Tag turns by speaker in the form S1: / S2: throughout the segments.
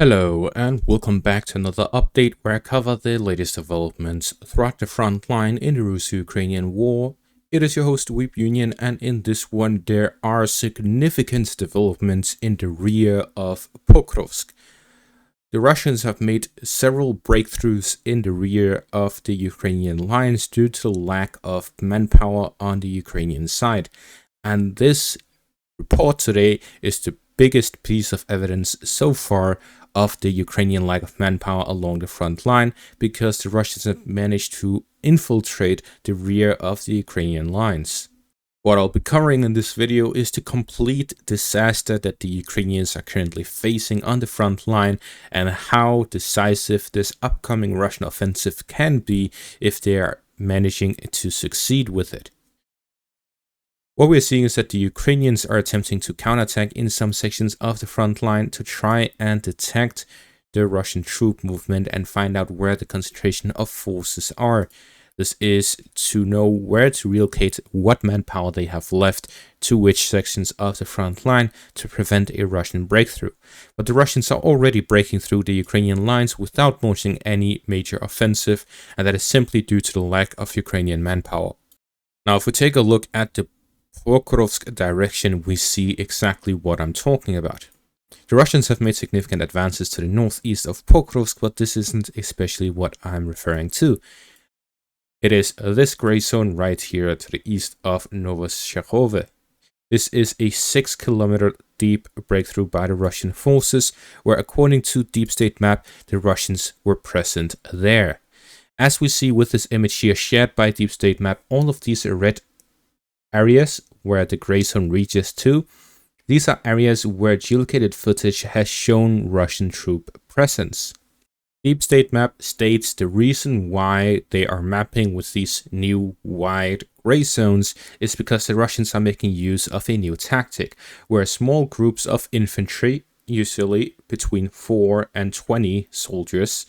S1: Hello and welcome back to another update where I cover the latest developments throughout the front line in the Russo-Ukrainian war. It is your host Weep Union, and in this one there are significant developments in the rear of Pokrovsk. The Russians have made several breakthroughs in the rear of the Ukrainian lines due to the lack of manpower on the Ukrainian side, and this report today is the biggest piece of evidence so far of the Ukrainian lack of manpower along the front line, because the Russians have managed to infiltrate the rear of the Ukrainian lines. What I'll be covering in this video is the complete disaster that the Ukrainians are currently facing on the front line and how decisive this upcoming Russian offensive can be if they are managing to succeed with it. What we're seeing is that the Ukrainians are attempting to counterattack in some sections of the front line to try and detect the Russian troop movement and find out where the concentration of forces are. This is to know where to relocate what manpower they have left to which sections of the front line to prevent a Russian breakthrough. But the Russians are already breaking through the Ukrainian lines without launching any major offensive, and that is simply due to the lack of Ukrainian manpower. Now, if we take a look at the Pokrovsk direction, we see exactly what I'm talking about. The Russians have made significant advances to the northeast of Pokrovsk, but this isn't especially what I'm referring to. It is this gray zone right here to the east of Novoshakhove. This is a 6-kilometer deep breakthrough by the Russian forces, where according to Deep State Map, the Russians were present there. As we see with this image here shared by Deep State Map, all of these red areas where the gray zone reaches to, these are areas where geolocated footage has shown Russian troop presence. Deep State Map states the reason why they are mapping with these new wide gray zones is because the Russians are making use of a new tactic, where small groups of infantry, usually between 4 and 20 soldiers,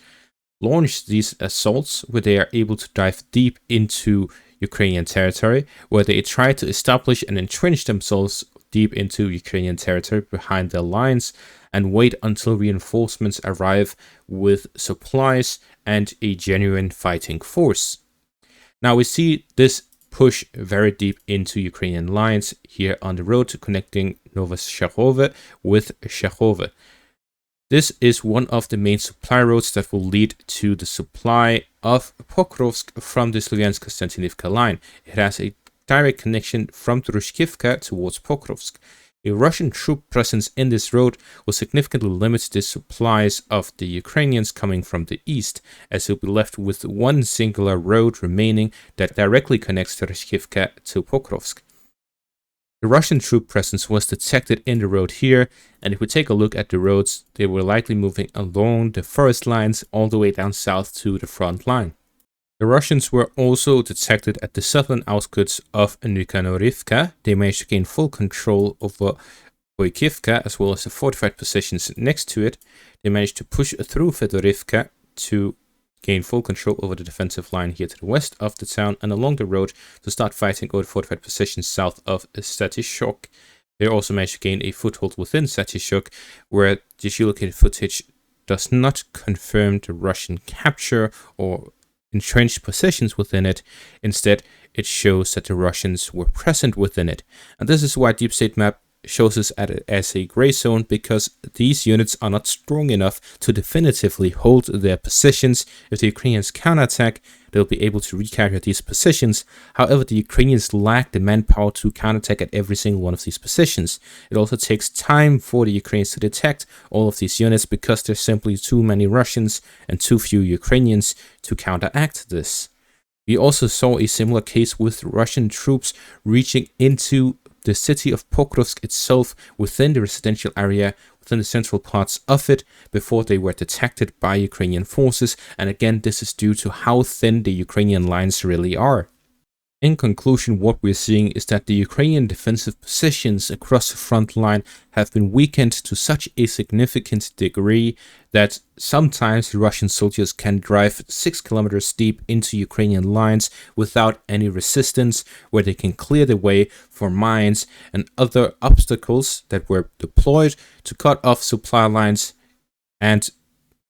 S1: launch these assaults where they are able to dive deep into Ukrainian territory, where they try to establish and entrench themselves deep into Ukrainian territory behind their lines and wait until reinforcements arrive with supplies and a genuine fighting force. Now we see this push very deep into Ukrainian lines here on the road connecting Novoshakhove with Shakhove. This is one of the main supply roads that will lead to the supply of Pokrovsk from the Slovyansk-Konstantinivka line. It has a direct connection from Drushkivka towards Pokrovsk. A Russian troop presence in this road will significantly limit the supplies of the Ukrainians coming from the east, as they'll be left with one singular road remaining that directly connects Drushkivka to Pokrovsk. The Russian troop presence was detected in the road here, and if we take a look at the roads, they were likely moving along the forest lines all the way down south to the front line. The Russians were also detected at the southern outskirts of Nikanorivka. They managed to gain full control over Boykivka as well as the fortified positions next to it. They managed to push through Fedorivka to gain full control over the defensive line here to the west of the town and along the road to start fighting over the fortified positions south of Statishok. They also managed to gain a foothold within Statishok, where the geolocated footage does not confirm the Russian capture or entrenched positions within it. Instead, it shows that the Russians were present within it. And this is why Deep State Map shows us as a gray zone, because these units are not strong enough to definitively hold their positions. If the Ukrainians counterattack, they'll be able to recapture these positions. However, the Ukrainians lack the manpower to counterattack at every single one of these positions. It also takes time for the Ukrainians to detect all of these units, because there's simply too many Russians and too few Ukrainians to counteract this. We also saw a similar case with Russian troops reaching into the city of Pokrovsk itself within the residential area, within the central parts of it, before they were detected by Ukrainian forces. And again, this is due to how thin the Ukrainian lines really are. In conclusion, what we're seeing is that the Ukrainian defensive positions across the front line have been weakened to such a significant degree that sometimes the Russian soldiers can drive 6 kilometers deep into Ukrainian lines without any resistance, where they can clear the way for mines and other obstacles that were deployed to cut off supply lines and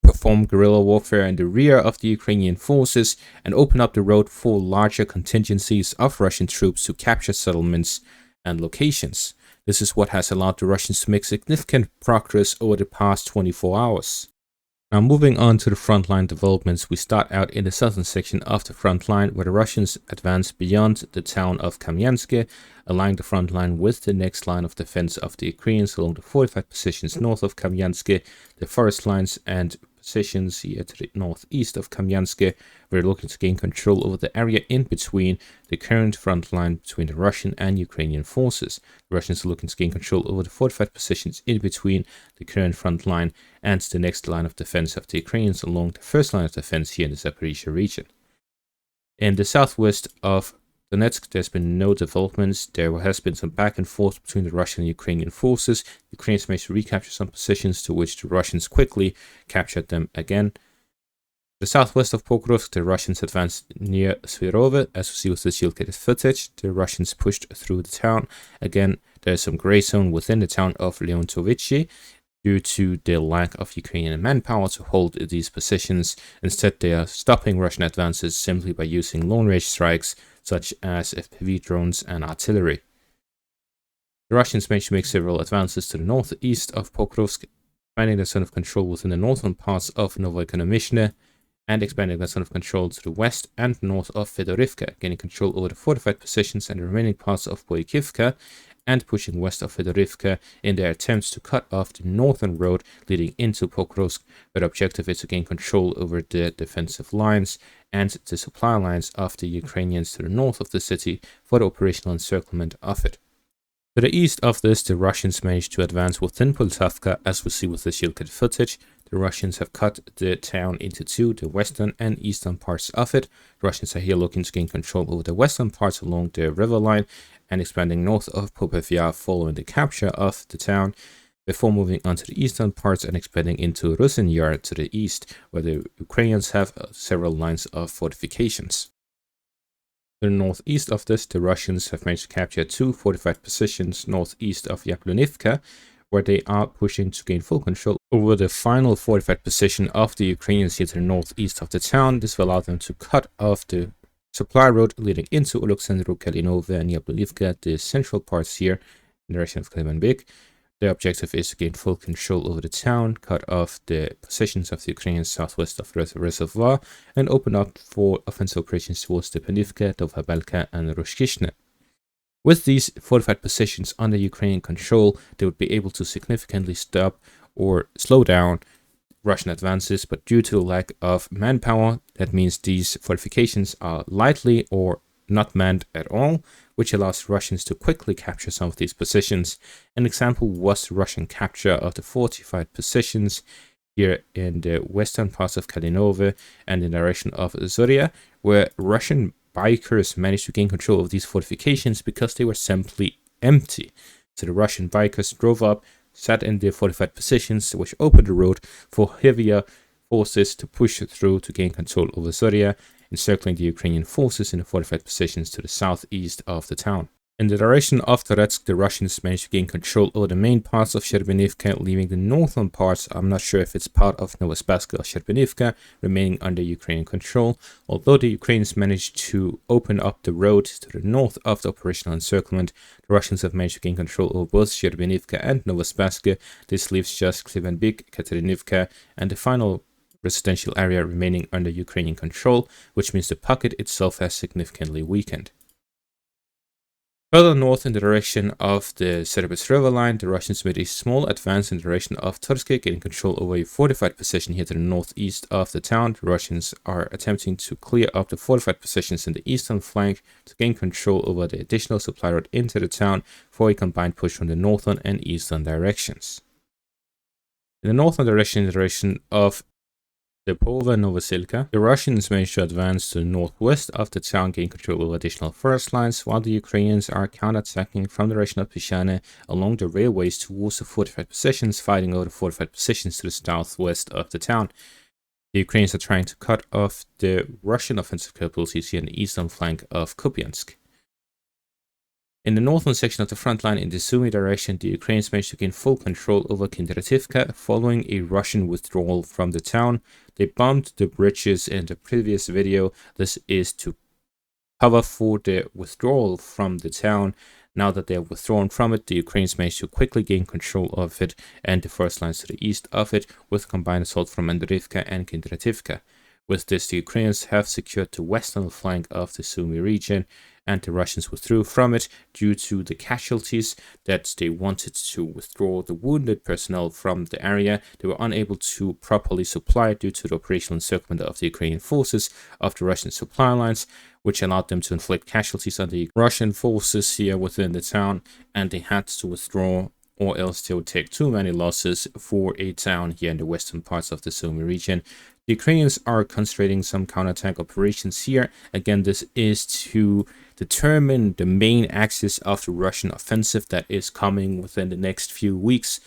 S1: perform guerrilla warfare in the rear of the Ukrainian forces and open up the road for larger contingencies of Russian troops to capture settlements and locations. This is what has allowed the Russians to make significant progress over the past 24 hours. Now, moving on to the frontline developments, we start out in the southern section of the front line, where the Russians advance beyond the town of Kamyansk, aligning the front line with the next line of defense of the Ukrainians along the fortified positions north of Kamyansk, the forest lines and positions here to the northeast of Kamyansk. We're looking to gain control over the area in between the current front line between the Russian and Ukrainian forces. The Russians are looking to gain control over the fortified positions in between the current front line and the next line of defense of the Ukrainians along the first line of defense here in the Zaporizhia region. In the southwest of Donetsk, there's been no developments. There has been some back and forth between the Russian and Ukrainian forces. The Ukrainians managed to recapture some positions, to which the Russians quickly captured them again. The southwest of Pokrovsk, the Russians advanced near Svirove. As we see with the shield-gated footage, the Russians pushed through the town. Again, there's some gray zone within the town of Leontovichi due to the lack of Ukrainian manpower to hold these positions. Instead, they are stopping Russian advances simply by using long-range strikes, such as FPV drones and artillery. The Russians managed to make several advances to the northeast of Pokrovsk, expanding their zone of control within the northern parts of Novoekonomishne, and expanding their zone of control to the west and north of Fedorivka, gaining control over the fortified positions and the remaining parts of Boykivka, and pushing west of Fedorivka in their attempts to cut off the northern road leading into Pokrovsk. Their objective is to gain control over the defensive lines and the supply lines of the Ukrainians to the north of the city for the operational encirclement of it. To the east of this, the Russians managed to advance within Poltavka, as we see with the shield-gated footage. The Russians have cut the town into two, the western and eastern parts of it. The Russians are here looking to gain control over the western parts along the river line and expanding north of Popevya following the capture of the town, before moving on to the eastern parts and expanding into Rusin Yar to the east, where the Ukrainians have several lines of fortifications. To the northeast of this, the Russians have managed to capture two fortified positions northeast of Yablonivka, where they are pushing to gain full control over the final fortified position of the Ukrainians here to the northeast of the town. This will allow them to cut off the supply road leading into Oleksandro, Kalinove, and Yablonivka, the central parts here in the direction of Klemenbyk. Their objective is to gain full control over the town, cut off the positions of the Ukrainians southwest of the reservoir, and open up for offensive operations towards Stepanivka, Dovhabelka, and Roshkishne. With these fortified positions under Ukrainian control, they would be able to significantly stop or slow down Russian advances, but due to the lack of manpower, that means these fortifications are lightly or not manned at all, which allows Russians to quickly capture some of these positions. An example was the Russian capture of the fortified positions here in the western parts of Kalinove and in the direction of Zoria, where Russian bikers managed to gain control of these fortifications because they were simply empty. So the Russian bikers drove up, sat in their fortified positions, which opened the road for heavier forces to push through to gain control over Zoria, encircling the Ukrainian forces in the fortified positions to the southeast of the town. In the direction of Toretsk, the Russians managed to gain control over the main parts of Shcherbinivka, leaving the northern parts, I'm not sure if it's part of Novospassky or Shcherbinivka, remaining under Ukrainian control, although the Ukrainians managed to open up the road to the north of the operational encirclement. The Russians have managed to gain control over both Shcherbinivka and Novospassky. This leaves just Klivenbyk, Katerinivka, and the final residential area remaining under Ukrainian control, which means the pocket itself has significantly weakened. Further north in the direction of the Serbis River line, the Russians made a small advance in the direction of Turske, getting control over a fortified position here to the northeast of the town. The Russians are attempting to clear up the fortified positions in the eastern flank to gain control over the additional supply road into the town for a combined push from the northern and eastern directions. In the northern direction, in the direction of Depova Novosilka, the Russians managed to advance to the northwest of the town, gain control over additional forest lines, while the Ukrainians are counterattacking from the direction of Pishane along the railways towards the fortified positions, fighting over the fortified positions to the southwest of the town. The Ukrainians are trying to cut off the Russian offensive capabilities here in the eastern flank of Kupiansk. In the northern section of the front line in the Sumi direction, the Ukrainians managed to gain full control over Kindrativka following a Russian withdrawal from the town. They bombed the bridges in the previous video. This is to cover for the withdrawal from the town. Now that they have withdrawn from it, the Ukrainians managed to quickly gain control of it and the first lines to the east of it with combined assault from Andrivka and Kindrativka. With this, the Ukrainians have secured the western flank of the Sumi region, and the Russians withdrew from it due to the casualties that they wanted to withdraw the wounded personnel from the area. They were unable to properly supply due to the operational encirclement of the Ukrainian forces of the Russian supply lines, which allowed them to inflict casualties on the Russian forces here within the town, and they had to withdraw, or else they would take too many losses for a town here in the western parts of the Sumi region. The Ukrainians are concentrating some counterattack operations here. Again, this is to determine the main axis of the Russian offensive that is coming within the next few weeks.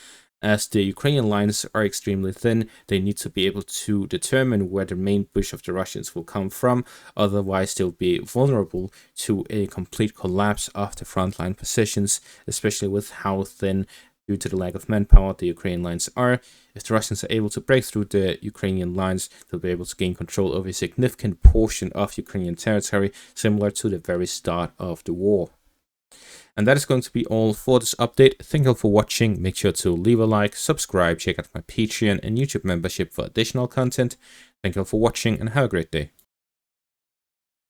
S1: As the Ukrainian lines are extremely thin, they need to be able to determine where the main push of the Russians will come from. Otherwise, they'll be vulnerable to a complete collapse of the frontline positions, especially with how thin, due to the lack of manpower, the Ukrainian lines are. If the Russians are able to break through the Ukrainian lines, they'll be able to gain control of a significant portion of Ukrainian territory, similar to the very start of the war. And that is going to be all for this update. Thank you all for watching. Make sure to leave a like, subscribe, check out my Patreon and YouTube membership for additional content. Thank you all for watching and have a great day.